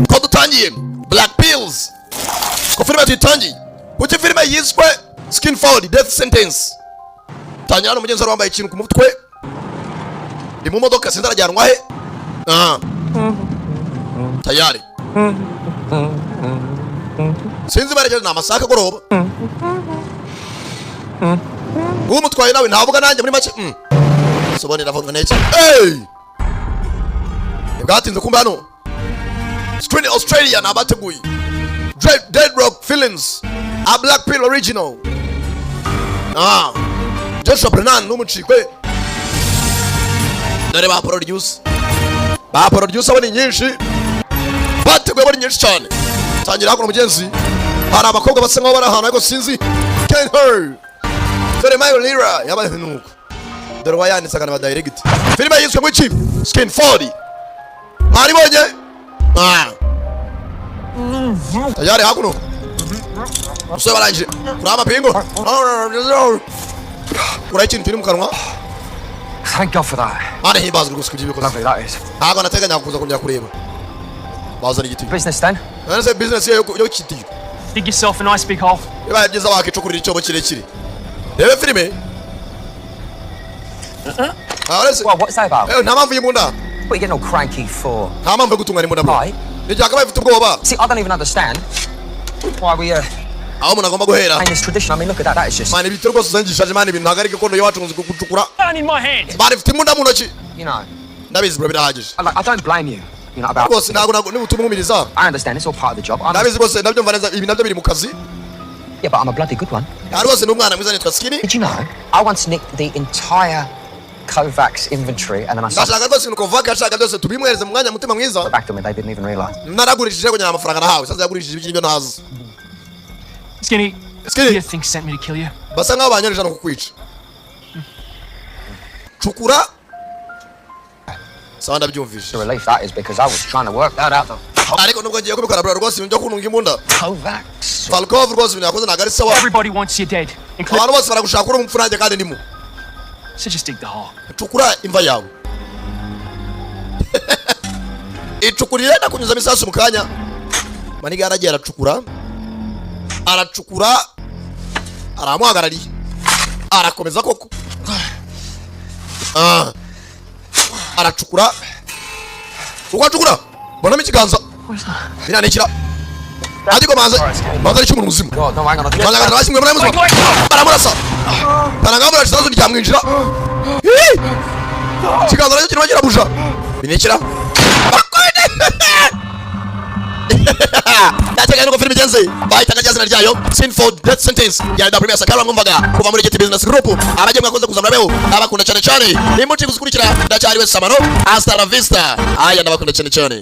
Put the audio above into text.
ko dutangiye Black Pills ko filime tuyitangiye kuki filime yiswe Skin Fold Death Sentence. Tangira hano mugenzi wambaye ikintu ku mutwe ndi mu modoka sindarajyanwa he tayari sinzi bareje na masaka goroba umutwaye nawe ntavuga nanjye muri make sobonera vuga neke bwatinze kumba hano Screen Australia nabateguye Dead Rock Feelings a Black Pill original Joshua Brennan n'umucikwe dore ba produce abone nyinshi bateguye abone nyinshi cyane. Tangira hakuno mugenzi hari abakobwa basa nkaho bari ahantu ariko sinzi Ken Her dore Mayo Lira yabaye nuko dore wayanditse kana ba direct filime yiswe mu chip Skin 40 mwari bonye tayari hakuno uso baranje kurama pingo ura ikintu kiri mu kanwa. Thank God for that. Mane hibazwe gusukugira ibikoze. Lovely that is. Ntabwo nateganya kuza kumya kureba. Bazana igiti. Business then? Nase business yo kiti. Dig yourself a nice big hole. Iba byiza wakicukurira icyobo kirekire. Rebe filime. Well, what's that about? Nta mpamvu y'imunda. What are you getting all cranky for? Nta mpamvu yo gutungana imunda bro. Nijaka bafite ubwoba. See, I don't even understand why we aho umuntu agomba guhera. in this tradition. I mean, look at that. That is just. Mane ibitero rwose uzangishaje mane ibintu hagarike kondo yo watunze gucukura. Gun in my hand. Mane ifite imunda mu ntoki. You know. Ndabizi bro birahagije. I don't blame you. You know about. Rwose ntabwo ni ubutumwa umiriza. I understand. It's all part of the job. Ndabizi rwose ndabyumva neza ibi nabyo biri mu kazi. Yeah, but I'm a bloody good one. Rwose n'umwana mwiza nitwa Skinny. Did you know? I once nicked the entire Kovacs inventory and then I ndashaka rwose ngo Kovac ashaka byose tubimwereze mu mwanya mutima mwiza. back to me. They didn't even realize. Naragurishije ko nyama amafaranga nahawe sanze yagurishije ibyo nahaze. Skinny. Skinny. You think sent me to kill you? Basa nkaho banyoreje no kukwica. Chukura. Sawa ndabyumvise. The relief that is because I was trying to work that out. Ariko nubwo ngiye kubikora bro rwose njya kununga imbunda. Kovacs. Falkov rwose binakoze nagari sawa. Everybody wants you dead. Abantu bose baragushaka uri umfuranje kandi ndimo. So just dig the hole. Chukura imva yawe. Ichukurire na kunyuza misasu mukanya. Maniga aragiye aracukura aramuhagarariye arakomeza koko aracukura ukacukura bona mikiganza biranekira adiko manze ari cyumuntu muzima manze bashimwe muri muzima baramurasa barangabura kizazo cyamwinjira kiganza ryo kirimo kirabuja binekira Nataka nuko filime genze bahita ngajazana ryayo Skin Fold Death Sentence ya da premier sakara ngumvaga kuva muri Get Business Group abaje mwakoze kuzamura beho abakunda cyane cyane nimuci gusukurikira ndacyari we Samano hasta la vista aya ndabakunda cyane cyane.